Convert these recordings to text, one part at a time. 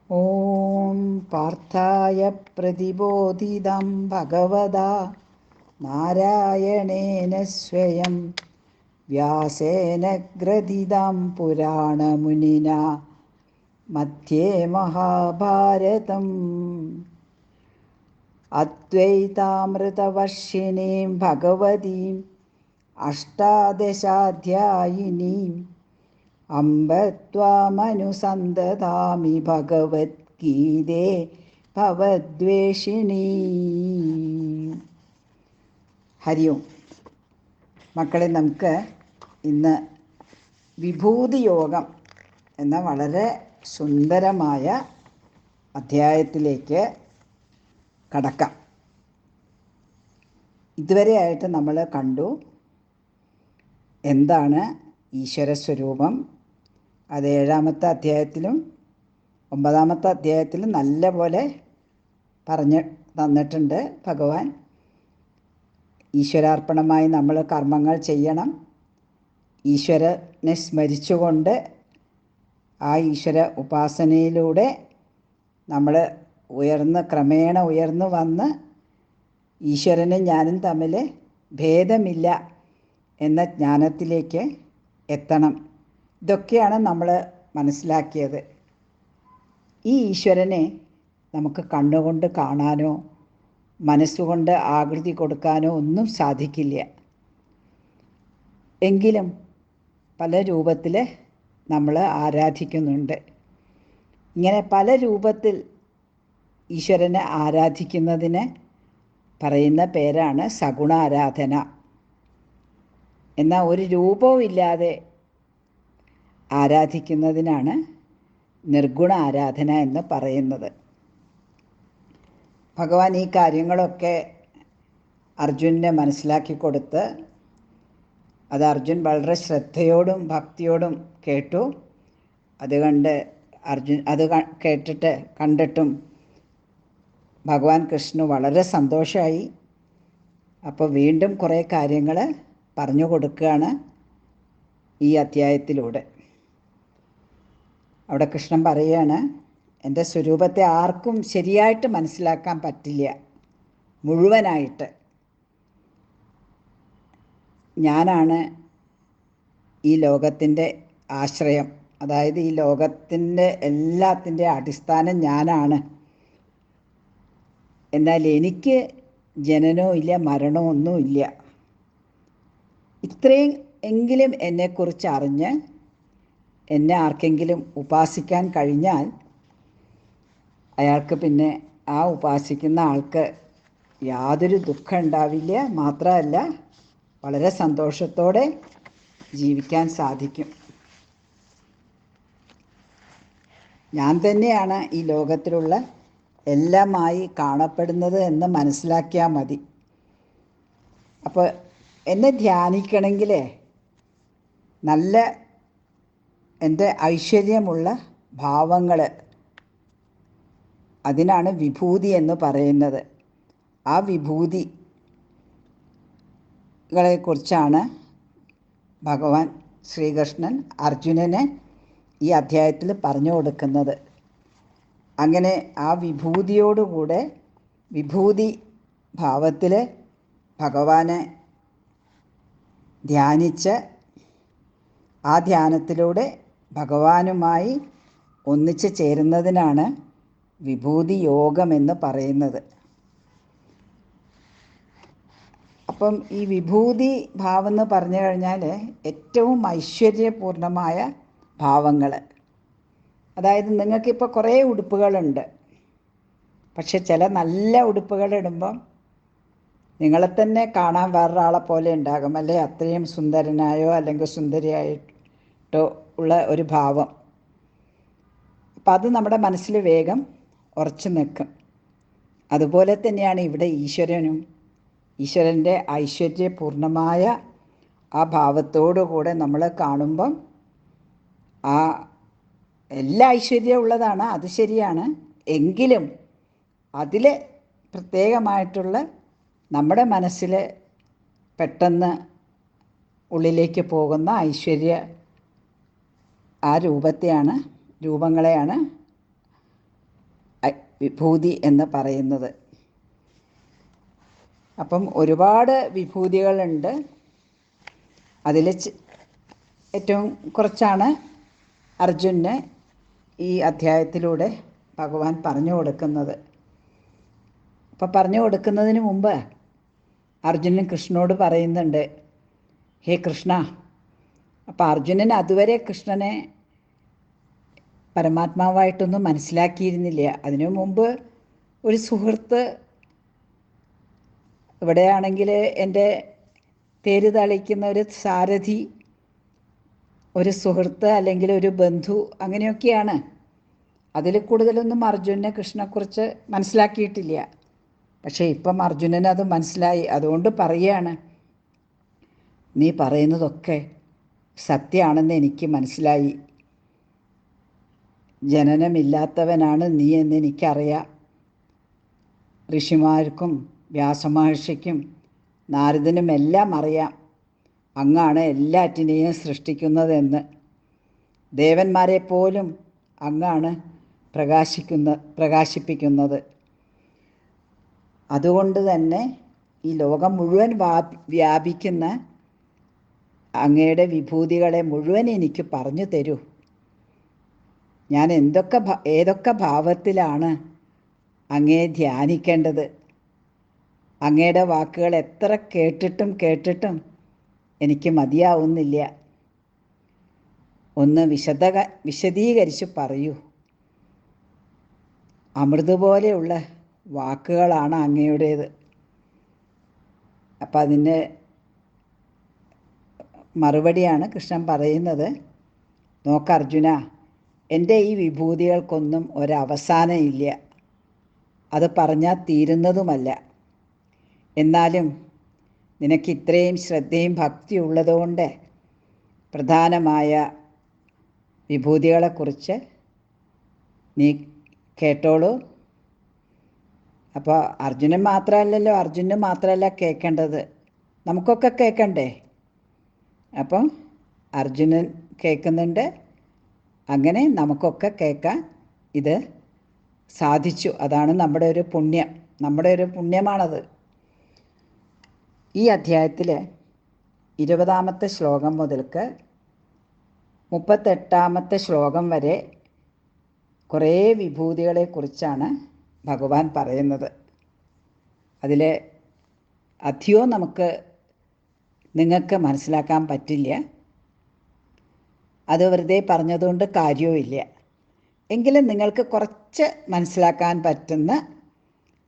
ഓം പാർത്ഥായ പ്രതിബോധിതം ഭഗവതാ നാരായണേന സ്വയം വ്യാസേന ഗ്രഥിതം പുരാണമുനിനാ മധ്യേ മഹാഭാരതം അദ്വൈതാമൃതവർഷിണീം ഭഗവതീം അഷ്ടാദശാധ്യായിനീം അംബ ത്വാമനുസന്തതാമി ഭഗവദ്ഗീതേ ഭവദ്വേഷിണീ. ഹരി ഓം. മക്കളെ, നമുക്ക് ഇന്ന് വിഭൂതി യോഗം എന്ന വളരെ സുന്ദരമായ അധ്യായത്തിലേക്ക് കടക്കാം. ഇതുവരെയായിട്ട് നമ്മൾ കണ്ടു എന്താണ് ഈശ്വരസ്വരൂപം. അത് 7-ാമത്തെ അധ്യായത്തിലും 9-ാമത്തെ അധ്യായത്തിലും നല്ല പോലെ പറഞ്ഞ് തന്നിട്ടുണ്ട് ഭഗവാൻ. ഈശ്വരാർപ്പണമായി നമ്മൾ കർമ്മങ്ങൾ ചെയ്യണം. ഈശ്വരനെ സ്മരിച്ചുകൊണ്ട് ആ ഈശ്വര ഉപാസനയിലൂടെ നമ്മൾ ക്രമേണ ഉയർന്നു വന്ന് ഈശ്വരനും ഞാനും തമ്മിൽ ഭേദമില്ല എന്ന ജ്ഞാനത്തിലേക്ക് എത്തണം. ഇതൊക്കെയാണ് നമ്മൾ മനസ്സിലാക്കിയത്. ഈ ഈശ്വരനെ നമുക്ക് കണ്ണുകൊണ്ട് കാണാനോ മനസ്സുകൊണ്ട് ആകൃതി കൊടുക്കാനോ ഒന്നും സാധിക്കില്ല. എങ്കിലും പല രൂപത്തിൽ നമ്മൾ ആരാധിക്കുന്നുണ്ട്. ഇങ്ങനെ പല രൂപത്തിൽ ഈശ്വരനെ ആരാധിക്കുന്നതിന് പറയുന്ന പേരാണ് സഗുണാരാധന. എന്നാൽ ഒരു രൂപവും ഇല്ലാതെ ആരാധിക്കുന്നതിനാണ് നിർഗുണ ആരാധന എന്ന് പറയുന്നത്. ഭഗവാൻ ഈ കാര്യങ്ങളൊക്കെ അർജുനനെ മനസ്സിലാക്കി കൊടുത്ത് അത് അർജുൻ വളരെ ശ്രദ്ധയോടും ഭക്തിയോടും കേട്ടു. അത് കണ്ടിട്ടും ഭഗവാൻ കൃഷ്ണു വളരെ സന്തോഷമായി. അപ്പോൾ വീണ്ടും കുറേ കാര്യങ്ങൾ പറഞ്ഞു കൊടുക്കുകയാണ് ഈ അധ്യായത്തിലൂടെ. അവിടെ കൃഷ്ണൻ പറയുകയാണ്, എൻ്റെ സ്വരൂപത്തെ ആർക്കും ശരിയായിട്ട് മനസ്സിലാക്കാൻ പറ്റില്ല മുഴുവനായിട്ട്. ഞാനാണ് ഈ ലോകത്തിൻ്റെ ആശ്രയം. അതായത് ഈ ലോകത്തിൻ്റെ എല്ലാത്തിൻ്റെ അടിസ്ഥാനം ഞാനാണ്. എന്നാൽ എനിക്ക് ജനനവും ഇല്ല മരണവും ഒന്നുമില്ല. ഇത്രയും എങ്കിലും എന്നെക്കുറിച്ച് അറിഞ്ഞ് എന്നെ ആർക്കെങ്കിലും ഉപാസിക്കാൻ കഴിഞ്ഞാൽ അയാൾക്ക് പിന്നെ ആ ഉപാസിക്കുന്ന ആൾക്ക് യാതൊരു ദുഃഖം ഉണ്ടാവില്ല. മാത്രമല്ല വളരെ സന്തോഷത്തോടെ ജീവിക്കാൻ സാധിക്കും. ഞാൻ തന്നെയാണ് ഈ ലോകത്തിലുള്ള എല്ലാമായി കാണപ്പെടുന്നത് എന്ന് മനസ്സിലാക്കിയാൽ മതി. അപ്പോൾ എന്നെ ധ്യാനിക്കണമെങ്കിൽ നല്ല എൻ്റെ ഐശ്വര്യമുള്ള ഭാവങ്ങൾ, അതിനാണ് വിഭൂതി എന്ന് പറയുന്നത്. ആ വിഭൂതികളെക്കുറിച്ചാണ് ഭഗവാൻ ശ്രീകൃഷ്ണൻ അർജുനനെ ഈ അധ്യായത്തിൽ പറഞ്ഞു കൊടുക്കുന്നത്. അങ്ങനെ ആ വിഭൂതിയോടുകൂടെ വിഭൂതി ഭാവത്തിൽ ഭഗവാനെ ധ്യാനിച്ച് ആ ധ്യാനത്തിലൂടെ ഭഗവാനുമായി ഒന്നിച്ച് ചേരുന്നതിനാണ് വിഭൂതി യോഗം എന്ന് പറയുന്നത്. അപ്പം ഈ വിഭൂതി ഭാവം എന്ന് പറഞ്ഞു കഴിഞ്ഞാൽ ഏറ്റവും ഐശ്വര്യപൂർണമായ ഭാവങ്ങൾ. അതായത് നിങ്ങൾക്കിപ്പോൾ കുറേ ഉടുപ്പുകളുണ്ട്. പക്ഷെ ചില നല്ല ഉടുപ്പുകൾ ഇടുമ്പം നിങ്ങളെ തന്നെ കാണാൻ വേറൊരാളെ പോലെ ഉണ്ടാകും. അല്ലെ അത്രയും സുന്ദരനായോ അല്ലെങ്കിൽ സുന്ദരിയായിട്ടോ ഉള്ള ഒരു ഭാവം. അപ്പം അത് നമ്മുടെ മനസ്സിൽ വേഗം ഉറച്ചു നിൽക്കും. അതുപോലെ തന്നെയാണ് ഇവിടെ ഈശ്വരനും. ഈശ്വരൻ്റെ ഐശ്വര്യപൂർണമായ ആ ഭാവത്തോടുകൂടെ നമ്മൾ കാണുമ്പം ആ എല്ലാ ഐശ്വര്യവും ഉള്ളതാണ്, അത് ശരിയാണ്. എങ്കിലും അതിൽ പ്രത്യേകമായിട്ടുള്ള നമ്മുടെ മനസ്സിൽ പെട്ടെന്ന് ഉള്ളിലേക്ക് പോകുന്ന ഐശ്വര്യ ആ രൂപങ്ങളെയാണ് വിഭൂതി എന്ന് പറയുന്നത്. അപ്പം ഒരുപാട് വിഭൂതികളുണ്ട്. അതിൽ ഏറ്റവും കുറച്ചാണ് അർജുനന് ഈ അധ്യായത്തിലൂടെ ഭഗവാൻ പറഞ്ഞു കൊടുക്കുന്നത്. അപ്പം പറഞ്ഞു കൊടുക്കുന്നതിന് മുമ്പ് അർജുനൻ കൃഷ്ണനോട് പറയുന്നുണ്ട്, ഹേ കൃഷ്ണ. അപ്പം അർജുനൻ അതുവരെ കൃഷ്ണനെ പരമാത്മാവായിട്ടൊന്നും മനസ്സിലാക്കിയിരുന്നില്ല. അതിനു മുമ്പ് ഒരു സുഹൃത്ത്, ഇവിടെയാണെങ്കിൽ എൻ്റെ തേര് തളിക്കുന്ന ഒരു സാരഥി, ഒരു സുഹൃത്ത് അല്ലെങ്കിൽ ഒരു ബന്ധു, അങ്ങനെയൊക്കെയാണ്. അതിൽ കൂടുതലൊന്നും അർജുനനെ കൃഷ്ണനെക്കുറിച്ച് മനസ്സിലാക്കിയിട്ടില്ല. പക്ഷേ ഇപ്പം അർജുനന് അത് മനസ്സിലായി. അതുകൊണ്ട് പറയുകയാണ്, നീ പറയുന്നതൊക്കെ സത്യമാണെന്ന് എനിക്ക് മനസ്സിലായി. ജനനമില്ലാത്തവനാണ് നീ എന്ന് എനിക്കറിയാം. ഋഷിമാർക്കും വ്യാസമഹർഷിക്കും നാരദനുമെല്ലാം അറിയാം അങ്ങാണ് എല്ലാറ്റിനെയും സൃഷ്ടിക്കുന്നതെന്ന്. ദേവന്മാരെ പോലും അങ്ങാണ് പ്രകാശിപ്പിക്കുന്നത്. അതുകൊണ്ട് തന്നെ ഈ ലോകം മുഴുവൻ വ്യാപിക്കുന്ന അങ്ങയുടെ വിഭൂതികളെ മുഴുവൻ എനിക്ക് പറഞ്ഞു തരൂ. ഞാൻ ഏതൊക്കെ ഭാവത്തിലാണ് അങ്ങയെ ധ്യാനിക്കേണ്ടത്? അങ്ങയുടെ വാക്കുകൾ എത്ര കേട്ടിട്ടും എനിക്ക് മതിയാവുന്നില്ല. ഒന്ന് വിശദീകരിച്ച് പറയൂ. അമൃത് പോലെയുള്ള വാക്കുകളാണ് അങ്ങയുടേത്. അപ്പം അതിൻ്റെ മറുപടിയാണ് കൃഷ്ണൻ പറയുന്നത്, നോക്ക് അർജുന, എൻ്റെ ഈ വിഭൂതികൾക്കൊന്നും ഒരവസാനം ഇല്ല. അത് പറഞ്ഞാൽ തീരുന്നതുമല്ല. എന്നാലും നിനക്ക് ഇത്രയും ശ്രദ്ധയും ഭക്തിയും ഉള്ളതുകൊണ്ട് പ്രധാനമായ വിഭൂതികളെക്കുറിച്ച് നീ കേട്ടോളൂ. അപ്പോൾ അർജുനൻ മാത്രമല്ല കേൾക്കേണ്ടത്, നമുക്കൊക്കെ കേൾക്കണ്ടേ? അപ്പം അർജുനൻ കേൾക്കുന്നുണ്ട്. അങ്ങനെ നമുക്കൊക്കെ കേൾക്കാൻ ഇത് സാധിച്ചു. അതാണ് നമ്മുടെ ഒരു പുണ്യമാണത്. ഈ അധ്യായത്തിൽ 20-ാമത്തെ ശ്ലോകം മുതൽക്ക് 38-ാമത്തെ ശ്ലോകം വരെ കുറേ വിഭൂതികളെക്കുറിച്ചാണ് ഭഗവാൻ പറയുന്നത്. അതിൽ അധികവും നിങ്ങൾക്ക് മനസ്സിലാക്കാൻ പറ്റില്ല. അത് വെറുതെ പറഞ്ഞതുകൊണ്ട് കാര്യവുമില്ല. എങ്കിലും നിങ്ങൾക്ക് കുറച്ച് മനസ്സിലാക്കാൻ പറ്റുന്ന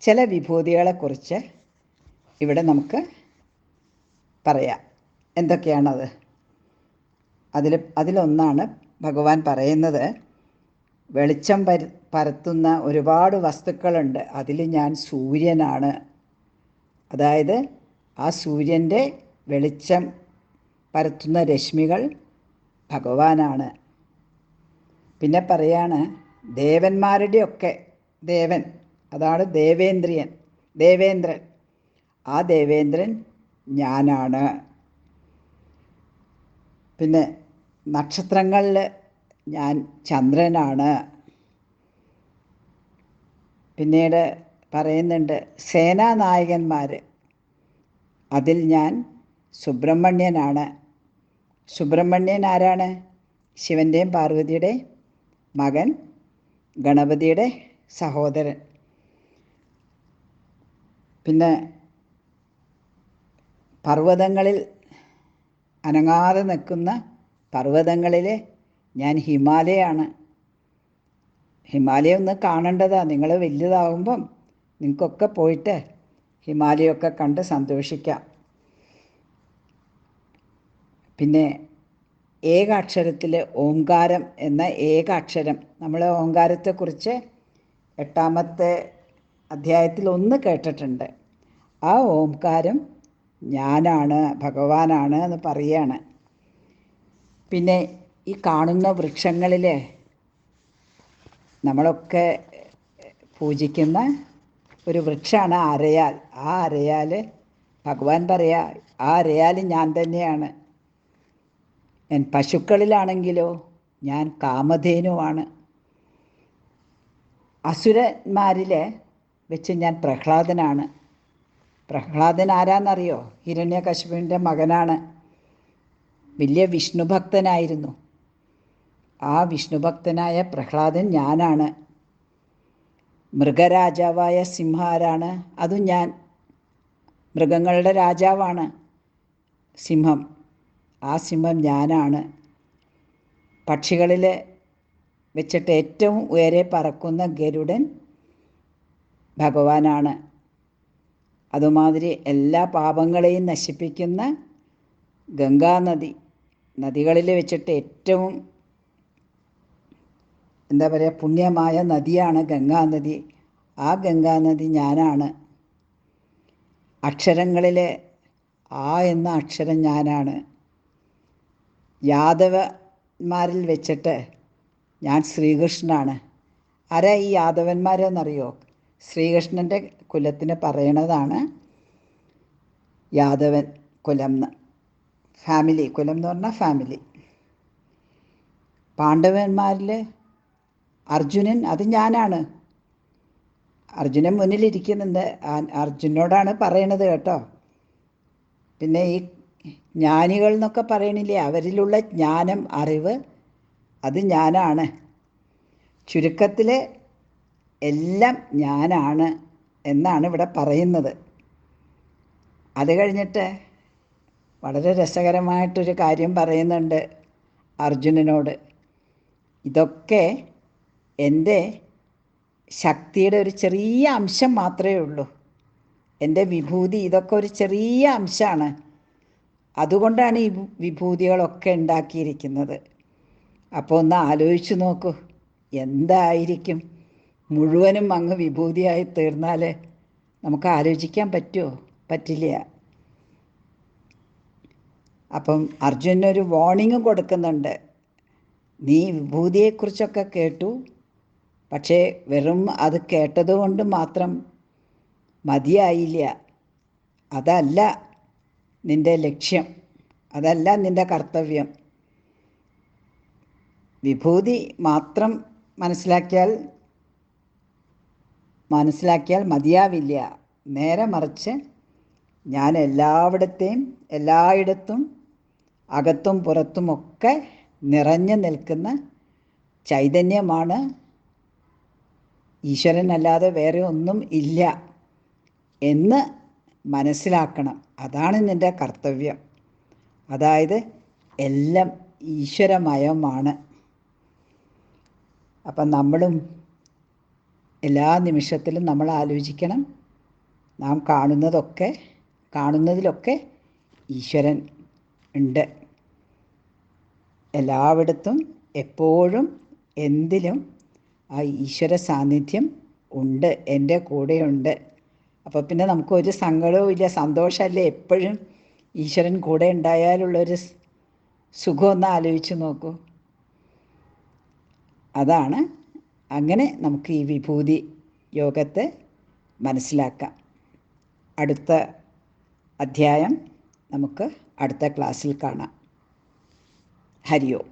ചില വിഭൂതികളെക്കുറിച്ച് ഇവിടെ നമുക്ക് പറയാം. എന്തൊക്കെയാണത്? അതിലൊന്നാണ് ഭഗവാൻ പറയുന്നത്, വെളിച്ചം പരത്തുന്ന ഒരുപാട് വസ്തുക്കളുണ്ട്. അതിൽ ഞാൻ സൂര്യനാണ്. അതായത് ആ സൂര്യൻ്റെ വെളിച്ചം പരത്തുന്ന രശ്മികൾ ഭഗവാനാണ്. പിന്നെ പറയാണ്, ദേവന്മാരുടെയൊക്കെ ദേവൻ, അതാണ് ദേവേന്ദ്രൻ. ആ ദേവേന്ദ്രൻ ഞാനാണ്. പിന്നെ നക്ഷത്രങ്ങളിൽ ഞാൻ ചന്ദ്രനാണ്. പിന്നീട് പറയുന്നുണ്ട് സേനാനായകന്മാർ, അതിൽ ഞാൻ സുബ്രഹ്മണ്യനാണ്. സുബ്രഹ്മണ്യൻ ആരാണ്? ശിവൻ്റെയും പാർവതിയുടെ മകൻ, ഗണപതിയുടെ സഹോദരൻ. പിന്നെ പർവ്വതങ്ങളിൽ അനങ്ങാതെ നിൽക്കുന്ന പർവ്വതങ്ങളിൽ ഞാൻ ഹിമാലയാണ്. ഹിമാലയം ഒന്ന് കാണേണ്ടതാണ്. നിങ്ങൾ വലുതാകുമ്പം നിങ്ങൾക്കൊക്കെ പോയിട്ട് ഹിമാലയമൊക്കെ കണ്ട് സന്തോഷിക്കാം. പിന്നെ ഏകാക്ഷരത്തിൽ ഓംകാരം എന്ന ഏകാക്ഷരം, നമ്മൾ ഓംകാരത്തെക്കുറിച്ച് 8-ാമത്തെ അധ്യായത്തിൽ ഒന്ന് കേട്ടിട്ടുണ്ട്. ആ ഓംകാരം ഞാനാണ്, ഭഗവാനാണ് എന്ന് പറയുകയാണ്. പിന്നെ ഈ കാണുന്ന വൃക്ഷങ്ങളിൽ നമ്മളൊക്കെ പൂജിക്കുന്ന ഒരു വൃക്ഷമാണ് അരയാൽ. ആ അരയാൽ ഭഗവാൻ പറയാ, ആ അരയാൽ ഞാൻ തന്നെയാണ്. പശുക്കളിലാണെങ്കിലോ ഞാൻ കാമധേനുവാണ്. അസുരന്മാരിൽ വെച്ച് ഞാൻ പ്രഹ്ലാദനാണ്. പ്രഹ്ലാദൻ ആരാന്നറിയോ? ഹിരണ്യകശിപുവിൻ്റെ മകനാണ്. വലിയ വിഷ്ണുഭക്തനായിരുന്നു. ആ വിഷ്ണുഭക്തനായ പ്രഹ്ലാദൻ ഞാനാണ്. മൃഗരാജാവായ സിംഹ ആരാണ്? അതും ഞാൻ. മൃഗങ്ങളുടെ രാജാവാണ് സിംഹം. ആ സിംഹം ഞാനാണ്. പക്ഷികളിൽ വെച്ചിട്ട് ഏറ്റവും ഉയരെ പറക്കുന്ന ഗരുഡൻ ഭഗവാനാണ്. അതുമാതിരി എല്ലാ പാപങ്ങളെയും നശിപ്പിക്കുന്ന ഗംഗാനദി, നദികളിൽ വെച്ചിട്ട് ഏറ്റവും പുണ്യമായ നദിയാണ് ഗംഗാനദി. ആ ഗംഗാനദി ഞാനാണ്. അക്ഷരങ്ങളിൽ ആ എന്ന അക്ഷരം ഞാനാണ്. യാദവന്മാരിൽ വെച്ചിട്ട് ഞാൻ ശ്രീകൃഷ്ണനാണ്. ആരാ ഈ യാദവന്മാരെന്നറിയോ? ശ്രീകൃഷ്ണൻ്റെ കുലത്തിന് പറയണതാണ് യാദവൻ കുലം എന്ന്. ഫാമിലി, കുലം എന്ന് പറഞ്ഞാൽ ഫാമിലി. പാണ്ഡവന്മാരിൽ അർജുനൻ, അത് ഞാനാണ്. അർജുനൻ മുന്നിലിരിക്കുന്നുണ്ട്. അർജുനോടാണ് പറയണത് കേട്ടോ. പിന്നെ ഈ ജ്ഞാനികൾ എന്നൊക്കെ പറയണില്ലേ, അവരിലുള്ള ജ്ഞാനം, അറിവ്, അത് ഞാനാണ്. ചുരുക്കത്തിൽ എല്ലാം ഞാനാണ് എന്നാണ് ഇവിടെ പറയുന്നത്. അത് കഴിഞ്ഞിട്ട് വളരെ രസകരമായിട്ടൊരു കാര്യം പറയുന്നുണ്ട് അർജുനനോട്. ഇതൊക്കെ എൻ്റെ ശക്തിയുടെ ഒരു ചെറിയ അംശം മാത്രമേ ഉള്ളൂ. എൻ്റെ വിഭൂതി ഇതൊക്കെ ഒരു ചെറിയ അംശമാണ്. അതുകൊണ്ടാണ് ഈ വിഭൂതികളൊക്കെ ഉണ്ടാക്കിയിരിക്കുന്നത്. അപ്പോൾ ഒന്ന് ആലോചിച്ച് നോക്കൂ, എന്തായിരിക്കും മുഴുവനും അങ്ങ് വിഭൂതിയായി തീർന്നാൽ? നമുക്ക് ആലോചിക്കാൻ പറ്റുമോ? പറ്റില്ല. അപ്പം അർജുനൊരു വാർണിംഗ് കൊടുക്കുന്നുണ്ട്. നീ വിഭൂതിയെക്കുറിച്ചൊക്കെ കേട്ടു, പക്ഷേ വെറും അത് കേട്ടതുകൊണ്ട് മാത്രം മതിയായില്ല. അതല്ല നിൻ്റെ ലക്ഷ്യം, അതല്ല നിൻ്റെ കർത്തവ്യം. വിഭൂതി മാത്രം മനസ്സിലാക്കിയാൽ മതിയാവില്ല. നേരെ മറിച്ച് ഞാൻ എല്ലായിടത്തും അകത്തും പുറത്തുമൊക്കെ നിറഞ്ഞു നിൽക്കുന്ന ചൈതന്യമാണ്. ഈശ്വരനല്ലാതെ വേറെ ഒന്നും ഇല്ല എന്ന് മനസ്സിലാക്കണം. അതാണ് നിൻ്റെ കർത്തവ്യം. അതായത് എല്ലാം ഈശ്വരമയമാണ്. അപ്പം നമ്മളും എല്ലാ നിമിഷത്തിലും നമ്മൾ ആലോചിക്കണം, നാം കാണുന്നതിലൊക്കെ ഈശ്വരൻ ഉണ്ട്. എല്ലായിടത്തും എപ്പോഴും എന്തിലും ആ ഈശ്വര സാന്നിധ്യം ഉണ്ട്, എൻ്റെ കൂടെയുണ്ട്. അപ്പോൾ പിന്നെ നമുക്കൊരു സങ്കടവും ഇല്ല, സന്തോഷമല്ലേ എപ്പോഴും ഈശ്വരൻ കൂടെ ഉണ്ടായാലുള്ളൊരു സുഖമൊന്ന് ആലോചിച്ച് നോക്കൂ. അതാണ്. അങ്ങനെ നമുക്ക് ഈ വിഭൂതി യോഗത്തെ മനസ്സിലാക്കാം. അടുത്ത അധ്യായം നമുക്ക് അടുത്ത ക്ലാസ്സിൽ കാണാം. ഹരി ഓം.